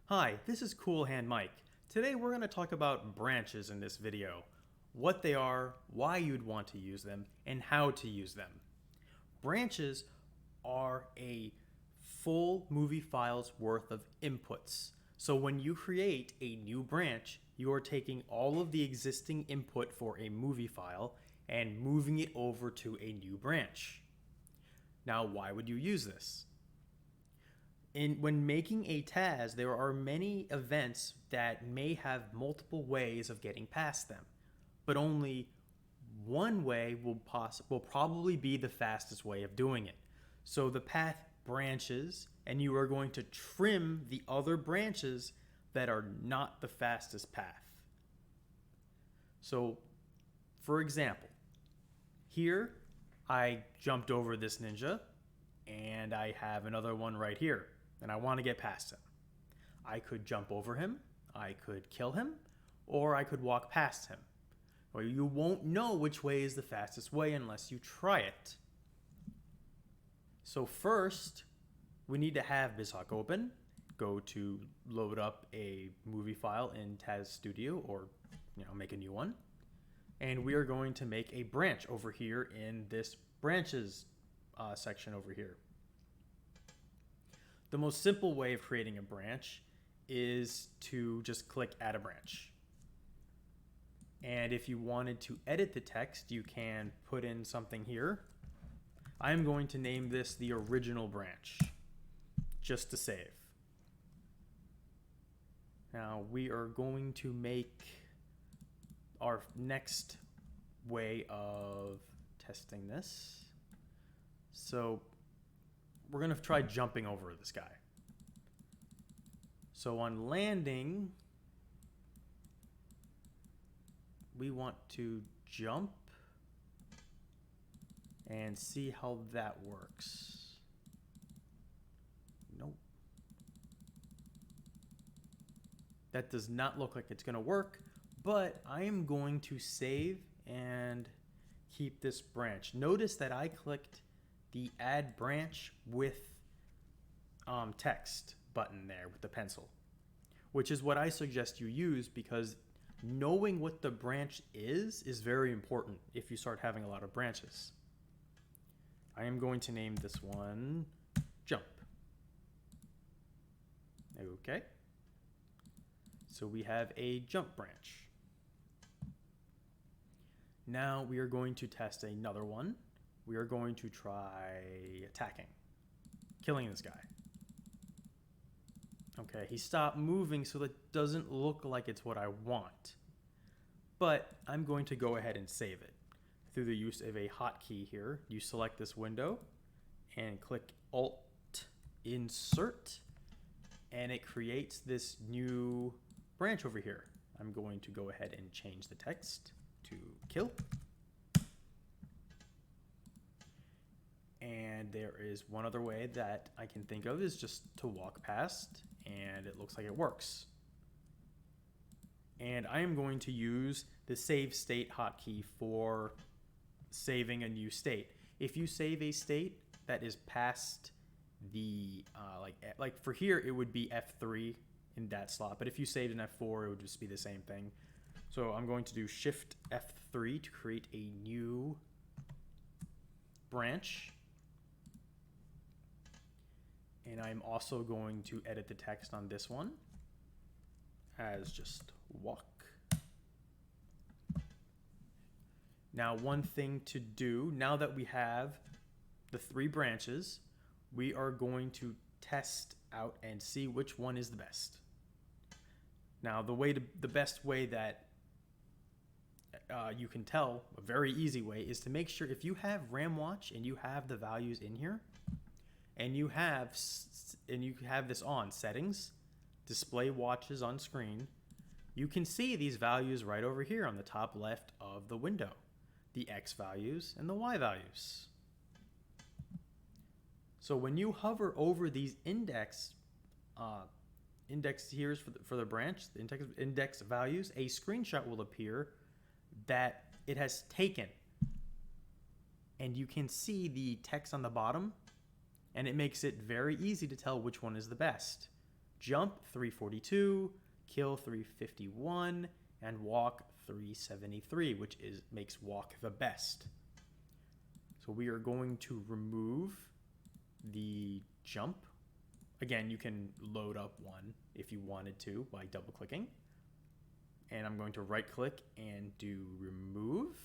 Hi, this is Cool Hand Mike. Today we're going to talk about branches in this video. What they are, why you'd want to use them, and how to use them. Branches are a full movie file's worth of inputs. So when you create a new branch, you are taking all of the existing input for a movie file and moving it over to a new branch. Now, why would you use this? When making a TAS, there are many events that may have multiple ways of getting past them, but only one way will probably be the fastest way of doing it. So the path branches, and you are going to trim the other branches that are not the fastest path. So, for example, here I jumped over this ninja, and I have another one right here, and I want to get past him. I could jump over him, I could kill him, or I could walk past him. Well, you won't know which way is the fastest way unless you try it. So first, we need to have BizHawk open. Go to load up a movie file in TasStudio, or make a new one. And we are going to make a branch over here in this branches section over here. The most simple way of creating a branch is to just click Add a Branch. And if you wanted to edit the text, you can put in something here. I'm going to name this the original branch, just to save. Now we are going to make our next way of testing this. So we're going to try jumping over this guy. So on landing, we want to jump and see how that works. Nope. That does not look like it's going to work, but I am going to save and keep this branch. Notice that I clicked the Add Branch with text button there with the pencil, which is what I suggest you use, because knowing what the branch is very important if you start having a lot of branches. I am going to name this one Jump. Okay. So we have a jump branch. Now we are going to test another one. We are going to try attacking, killing this guy. Okay, he stopped moving, so that doesn't look like it's what I want. But I'm going to go ahead and save it. Through the use of a hotkey here, you select this window and click Alt Insert, and it creates this new branch over here. I'm going to go ahead and change the text to kill. And there is one other way that I can think of, is just to walk past, and it looks like it works. And I am going to use the save state hotkey for saving a new state. If you save a state that is past the, like for here, it would be F3 in that slot. But if you saved in F4, it would just be the same thing. So I'm going to do Shift F3 to create a new branch. And I'm also going to edit the text on this one as just walk. Now, one thing to do, now that we have the 3 branches, we are going to test out and see which one is the best. Now, the best way that you can tell, a very easy way, is to make sure if you have RAM Watch and you have the values in here, and you have this on settings, display watches on screen, you can see these values right over here on the top left of the window, the X values and the Y values. So when you hover over these index here for the branch, the index values, a screenshot will appear that it has taken, and you can see the text on the bottom, and it makes it very easy to tell which one is the best. jump 342, kill 351, and walk 373, which makes walk the best. So we are going to remove the jump. Again, you can load up one if you wanted to by double clicking. And I'm going to right click and do remove.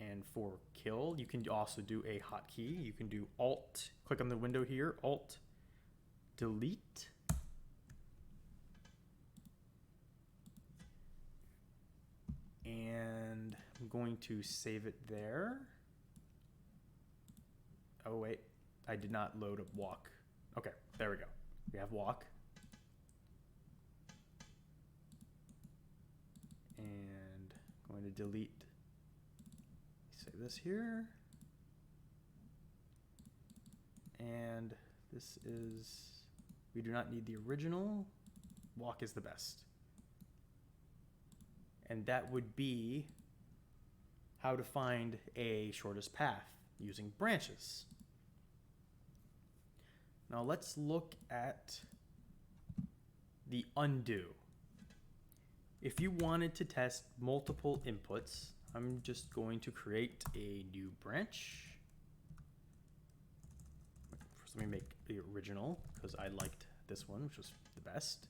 And for kill, you can also do a hotkey. You can do Alt, click on the window here, Alt, delete. And I'm going to save it there. Oh wait, I did not load up walk. Okay, there we go. We have walk. And I'm going to delete, save this here. And this is, we do not need the original. Walk is the best. And that would be how to find a shortest path using branches. Now let's look at the undo. If you wanted to test multiple inputs, I'm just going to create a new branch. First, let me make the original because I liked this one, which was the best.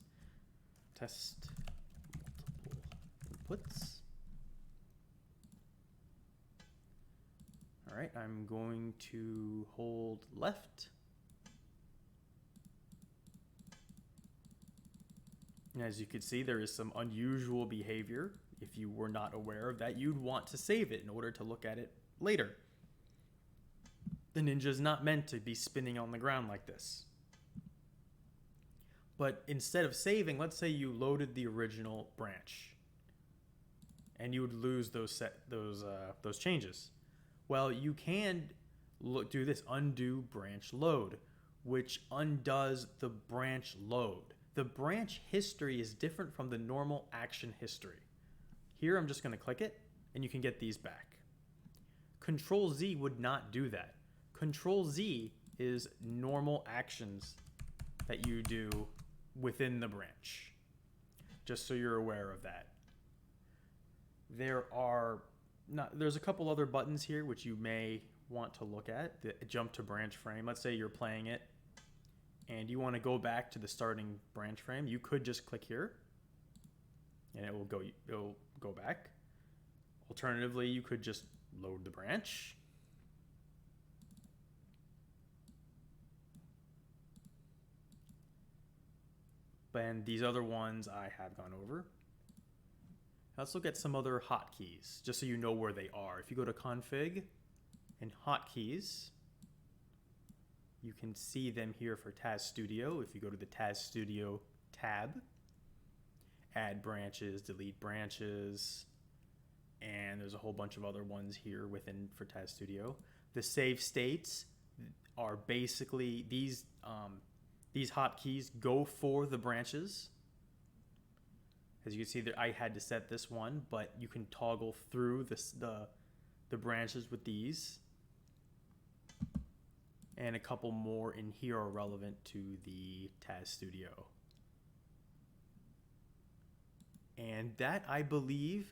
Test multiple inputs. All right, I'm going to hold left. And as you can see, there is some unusual behavior. If you were not aware of that, you'd want to save it in order to look at it later. The ninja is not meant to be spinning on the ground like this. But instead of saving, let's say you loaded the original branch and you would lose those changes. Well, you can do this undo branch load, which undoes the branch load. The branch history is different from the normal action history. Here, I'm just going to click it, and you can get these back. Control Z would not do that. Control Z is normal actions that you do within the branch, just so you're aware of that. There's a couple other buttons here which you may want to look at. The jump to branch frame. Let's say you're playing it and you want to go back to the starting branch frame. You could just click here and it'll go back. Alternatively, you could just load the branch. And these other ones I have gone over. Let's look at some other hotkeys, just so you know where they are. If you go to Config and Hotkeys, you can see them here for TasStudio. If you go to the TasStudio tab, add branches, delete branches, and there's a whole bunch of other ones here within for TasStudio. The save states are basically these hotkeys go for the branches. As you can see, I had to set this one, but you can toggle through the branches with these. And a couple more in here are relevant to the TasStudio. And that, I believe,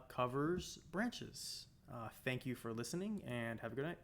covers branches. Thank you for listening, and have a good night.